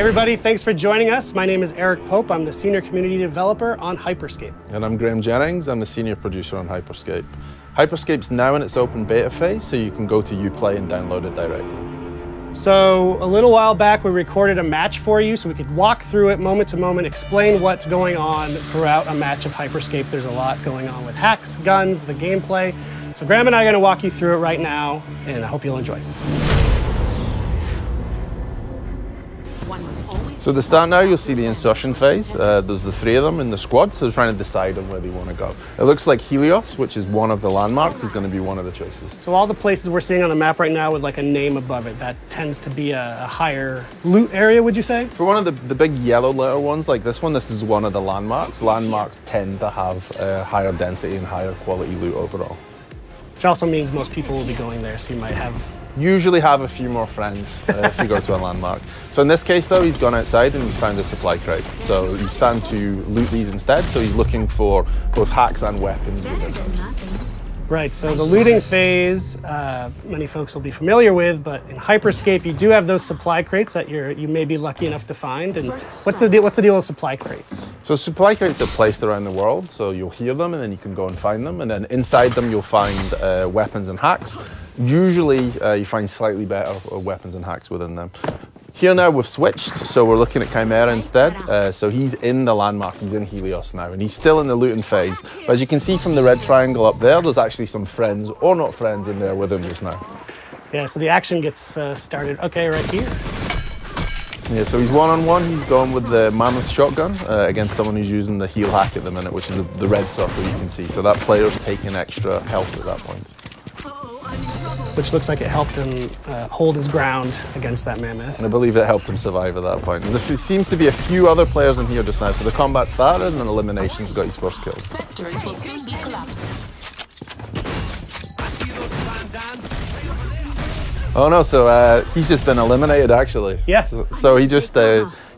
everybody, thanks for joining us. My name is Eric Pope. I'm the Senior Community Developer on Hyperscape. And I'm Graham Jennings. I'm the Senior Producer on Hyperscape. Hyperscape's now in its open beta phase, so you can go to Uplay and download it directly. So a little while back, we recorded a match for you so we could walk through it moment to moment, explain what's going on throughout a match of Hyperscape. There's a lot going on with hacks, guns, the gameplay. So Graham and I are going to walk you through it right now, and I hope you'll enjoy. So at the start now, you'll see the insertion phase. There's the three of them in the squad, so they're trying to decide on where they want to go. It looks like Helios, which is one of the landmarks, is going to be one of the choices. So all the places we're seeing on the map right now with like a name above it, that tends to be a higher loot area, would you say? For one of the big yellow letter ones like this is one of the landmarks. Landmarks tend to have higher density and higher quality loot overall. Which also means most people will be going there, so you might usually have a few more friends if you go to a landmark. So in this case though, he's gone outside and he's found a supply crate. So he's starting to loot these instead, so he's looking for both hacks and weapons within those. Right, so the looting phase, many folks will be familiar with, but in Hyperscape you do have those supply crates that you may be lucky enough to find. And what's the deal with supply crates? So supply crates are placed around the world, so you'll hear them and then you can go and find them, and then inside them you'll find weapons and hacks. Usually you find slightly better weapons and hacks within them. Here now we've switched, so we're looking at Chimera instead. So he's in the landmark, he's in Helios now, and he's still in the looting phase. But as you can see from the red triangle up there, there's actually some friends or not friends in there with him just now. Yeah, so the action gets started, okay, right here. Yeah, so he's one-on-one, he's going with the Mammoth shotgun against someone who's using the heal hack at the minute, which is the red circle you can see. So that player's taking extra health at that point. Which looks like it helped him hold his ground against that mammoth. And I believe it helped him survive at that point. There seems to be a few other players in here just now, so the combat started and then eliminations got his first kill. Sectors will soon be collapsing. Oh no, so he's just been eliminated actually. Yeah. So he just,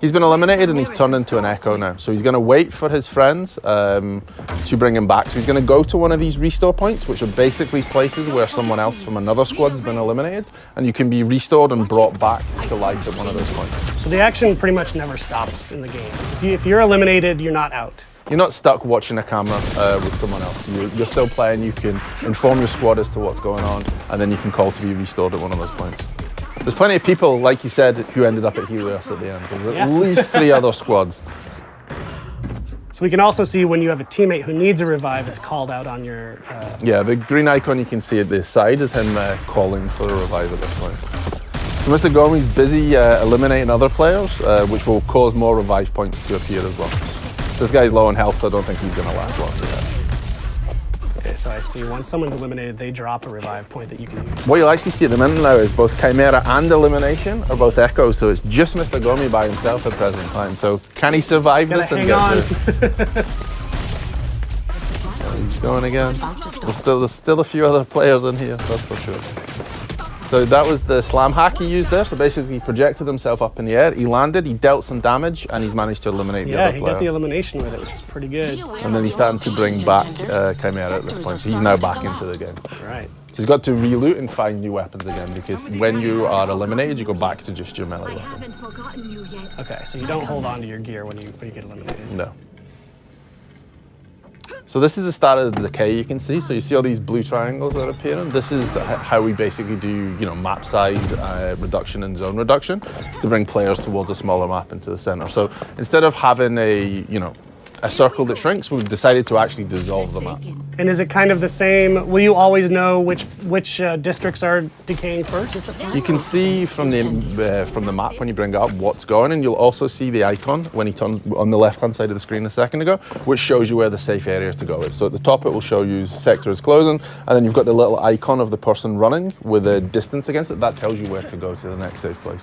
he's been eliminated and he's turned into an echo now. So he's going to wait for his friends to bring him back. So he's going to go to one of these restore points, which are basically places where someone else from another squad has been eliminated, and you can be restored and brought back to life at one of those points. So the action pretty much never stops in the game. If you're eliminated, you're not out. You're not stuck watching a camera with someone else. You're still playing, you can inform your squad as to what's going on, and then you can call to be restored at one of those points. There's plenty of people, like you said, who ended up at Helios at the end. There's at least 3 other squads. So we can also see when you have a teammate who needs a revive, it's called out on your... Yeah, the green icon you can see at the side is him calling for a revive at this point. So Mr. Gomi's busy eliminating other players, which will cause more revive points to appear as well. This guy's low on health, so I don't think he's going to last long for that. Okay, so I see once someone's eliminated, they drop a revive point that you can use. What you'll actually see at the minute now is both Chimera and Elimination are both echoes, so it's just Mr. Gomi by himself at present time. So can he survive this and get through? He's going again. There's still a few other players in here, that's for sure. So that was the slam hack he used there. So basically he projected himself up in the air, he landed, he dealt some damage, and he's managed to eliminate the other player. Yeah, he got the elimination with it, which is pretty good. And then he's starting to bring back Chimera at this point, so he's now back into the game. Right. So he's got to reloot and find new weapons again, because when you are eliminated, you go back to just your melee weapon. Okay, so you don't hold on to your gear when you get eliminated. No. So this is the start of the decay you can see. So you see all these blue triangles that are appearing. This is how we basically do, map size reduction and zone reduction to bring players towards a smaller map into the center. So instead of having a circle that shrinks, we've decided to actually dissolve the map. And is it kind of the same? Will you always know which districts are decaying first? You can see from the map when you bring it up what's going, and you'll also see the icon when he turned on the left-hand side of the screen a second ago, which shows you where the safe area to go is. So at the top it will show you sector is closing, and then you've got the little icon of the person running with a distance against it. That tells you where to go to the next safe place.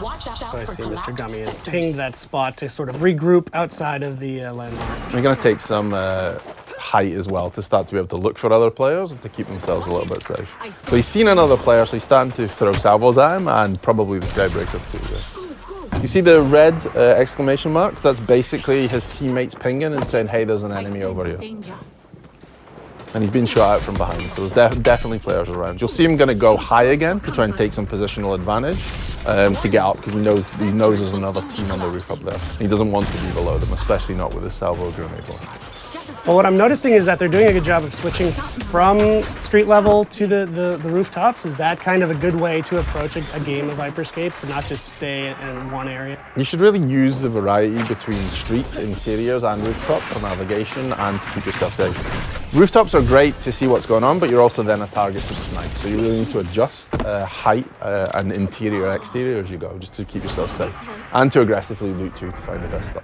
Watch out So I for see Mr. Gummy has sectors. pinged that spot to sort of regroup outside of the landmark. They're going to take some height as well to start to be able to look for other players and to keep themselves a little bit safe. So he's seen another player, so he's starting to throw salvos at him, and probably the Skybreaker too. Yeah. You see the red exclamation mark? That's basically his teammates pinging and saying, hey, there's an enemy over here. and he's been shot out from behind. So there's definitely players around. You'll see him going to go high again to try and take some positional advantage to get up, because he knows there's another team on the roof up there. He doesn't want to be below them, especially not with his salvo grenade launcher. Well, what I'm noticing is that they're doing a good job of switching from street level to the rooftops. Is that kind of a good way to approach a game of Hyperscape, to not just stay in one area? You should really use the variety between streets, interiors, and rooftop for navigation and to keep yourself safe. Rooftops are great to see what's going on, but you're also then a target to snipe. So you really need to adjust height and interior, exterior as you go, just to keep yourself safe. And to aggressively loot too, to find the best stuff.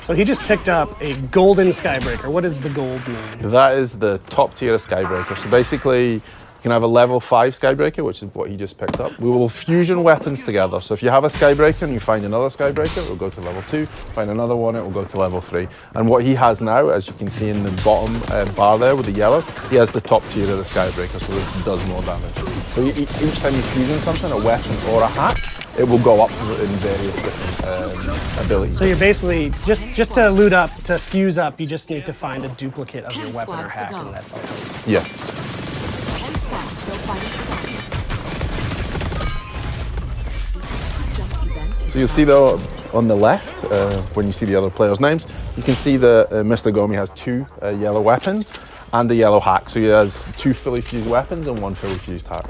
So he just picked up a golden Skybreaker. What does the gold mean? That is the top tier of Skybreaker. So basically, you can have a level 5 Skybreaker, which is what he just picked up. We will fusion weapons together. So if you have a Skybreaker and you find another Skybreaker, it will go to level 2. Find another one, it will go to level 3. And what he has now, as you can see in the bottom bar there with the yellow, he has the top tier of the Skybreaker, so this does more damage. So each time you fusion something, a weapon or a hack, it will go up in various different abilities. So you're basically, just to loot up, to fuse up, you just need to find a duplicate of your weapon or squads to hack, go. and that's all. Yeah. 10 squads still fighting for Jump event is So you'll see though on the left, when you see the other players' names, you can see that Mr. Gomi has 2 yellow weapons and a yellow hack. So he has 2 fully fused weapons and 1 fully fused hack.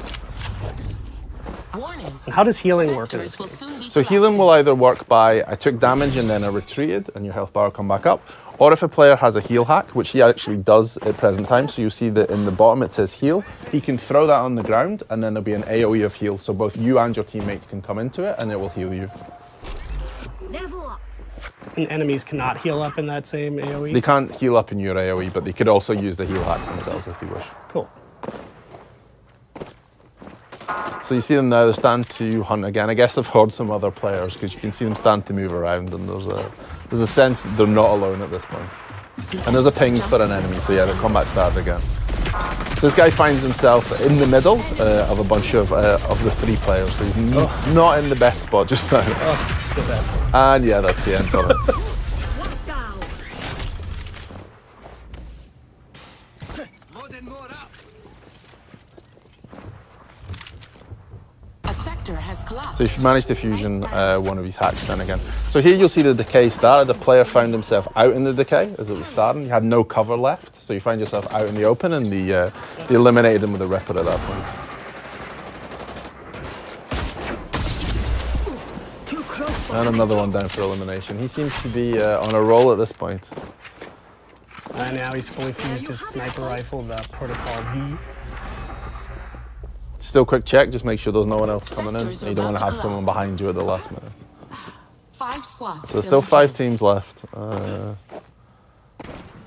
Warning. And how does healing work in Sectors this will game? soon be So healing will either work by I took damage and then I retreated and your health bar will come back up, or if a player has a heal hack, which he actually does at present time, so you'll see that in the bottom it says heal, he can throw that on the ground and then there'll be an AoE of heal, so both you and your teammates can come into it and it will heal you. And enemies cannot heal up in that same AoE? They can't heal up in your AoE, but they could also use the heal hack themselves if they wish. Cool. So you see them now, they're starting to hunt again. I guess I've heard some other players because you can see them starting to move around, and there's a sense that they're not alone at this point. And there's a ping for an enemy, so yeah, the combat started again. So this guy finds himself in the middle of a bunch of the 3 players, so he's not in the best spot just now. Oh, get that. And yeah, that's the end for him. A sector has collapsed. So if you manage to fusion one of his hacks then again. So here you'll see the decay started. The player found himself out in the decay as it was starting. He had no cover left, so you find yourself out in the open, and they eliminated him with a Ripper at that point. And another one down for elimination. He seems to be on a roll at this point. And now he's fully fused his sniper rifle, the Protocol V. Still quick check, just make sure there's no one else coming in. Sectors are You don't want to about have to someone collapse. behind you at the last minute. 5 squads. So there's still 5 engaged. teams left. And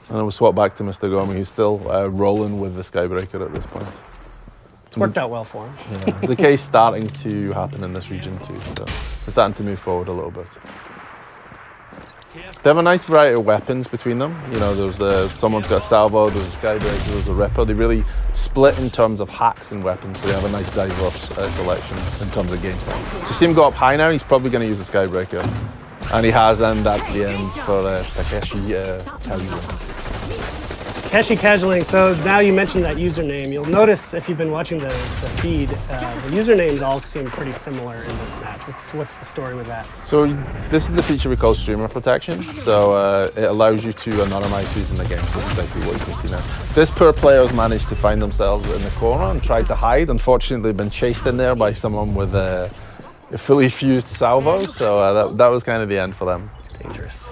then we'll swap back to Mr. Gomi, who's still rolling with the Skybreaker at this point. It's worked out well for him. Yeah. The decay's starting to happen in this region too, so they're starting to move forward a little bit. They have a nice variety of weapons between them. You know, someone's got a salvo, there's a Skybreaker, there's a Ripper. They really split in terms of hacks and weapons, so they have a nice diverse selection in terms of game style. So you see him go up high now, he's probably going to use a Skybreaker. And he has, and that's the end for Takeshi Kazuya. Takeshi Casualing, so now you mentioned that username. You'll notice if you've been watching the feed, the usernames all seem pretty similar in this match. What's the story with that? So this is the feature we call streamer protection. So it allows you to anonymize who's in the game. So this is basically what you can see now. This poor player has managed to find themselves in the corner and tried to hide. Unfortunately, they've been chased in there by someone with a fully fused salvo. So that was kind of the end for them. Dangerous.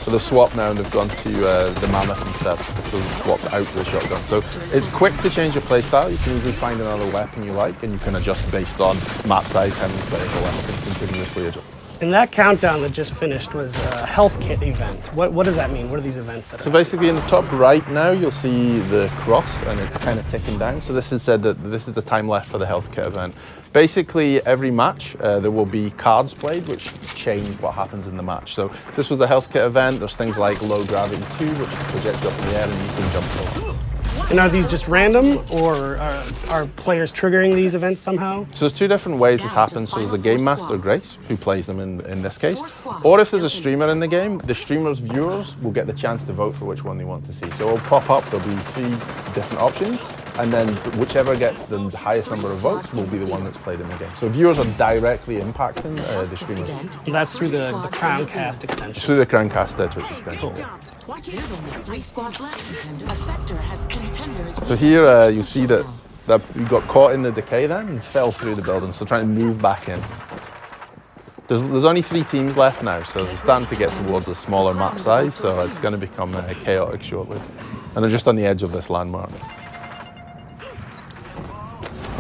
So they've swapped now and they've gone to the Mammoth instead. So they've swapped out to the shotgun. So it's quick to change your playstyle. You can easily find another weapon you like, and you can adjust based on map size, how many players are left, and continuously adjust. And that countdown that just finished was a health kit event. What does that mean? What are these events that So are basically in the top right now, you'll see the cross and it's kind of ticking down. So this is said that this is the time left for the health kit event. Basically every match, there will be cards played which change what happens in the match. So this was the health kit event. There's things like low gravity 2, which projects up in the air and you can jump over. And are these just random, or are players triggering these events somehow? So there's two different ways this happens. So there's a game master, Grace, who plays them in this case. Or if there's a streamer in the game, the streamer's viewers will get the chance to vote for which one they want to see. So it'll pop up, there'll be 3 different options, and then whichever gets the highest number of votes will be the one that's played in the game. So viewers are directly impacting the streamers. That's through the Crowncast extension. Through the Crowncast Twitch extension. There's only 3 squads left. A sector has contenders. So here you see that you got caught in the decay then and fell through the building, so trying to move back in. There's only 3 teams left now, so we're starting to get towards a smaller map size, so it's going to become chaotic shortly. And they're just on the edge of this landmark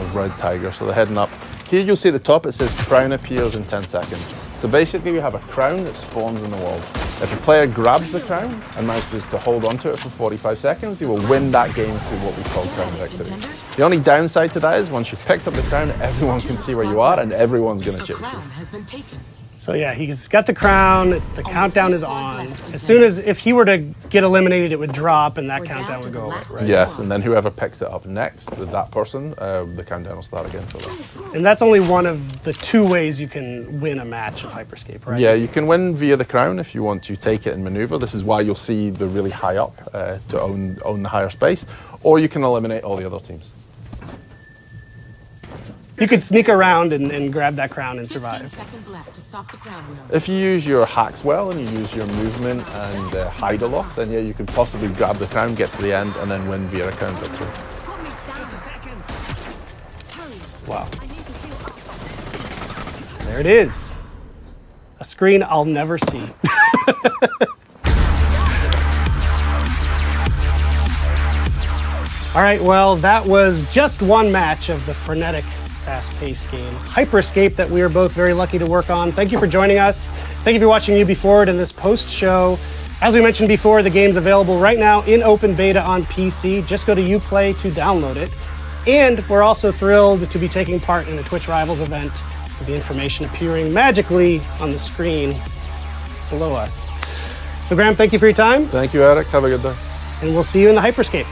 of Red Tiger, so they're heading up. Here you'll see at the top it says crown appears in 10 seconds. So basically we have a crown that spawns in the world. If a player grabs the crown and manages to hold onto it for 45 seconds, they will win that game through what we call crown victory. The only downside to that is once you've picked up the crown, everyone can see where you are and everyone's going to chase you. So yeah, he's got the crown, the countdown is on. As soon as, if he were to get eliminated, it would drop and that countdown would go away, right? Yes, and then whoever picks it up next, that person, the countdown will start again for them. And that's only one of the 2 ways you can win a match of Hyperscape, right? Yeah, you can win via the crown if you want to take it and maneuver. This is why you'll see the really high up to own the higher space, or you can eliminate all the other teams. You could sneak around and grab that crown and survive. 15 seconds left to stop the crown wheel. If you use your hacks well and you use your movement and hide a lot, then yeah, you could possibly grab the crown, get to the end, and then win via a crown victory. Wow. There it is. A screen I'll never see. All right, well, that was just one match of the frenetic, fast-paced game, Hyperscape, that we are both very lucky to work on. Thank you for joining us. Thank you for watching UB Forward in this post-show. As we mentioned before, the game's available right now in open beta on PC. Just go to Uplay to download it. And we're also thrilled to be taking part in a Twitch Rivals event with the information appearing magically on the screen below us. So Graham, thank you for your time. Thank you, Eric. Have a good day. And we'll see you in the Hyperscape.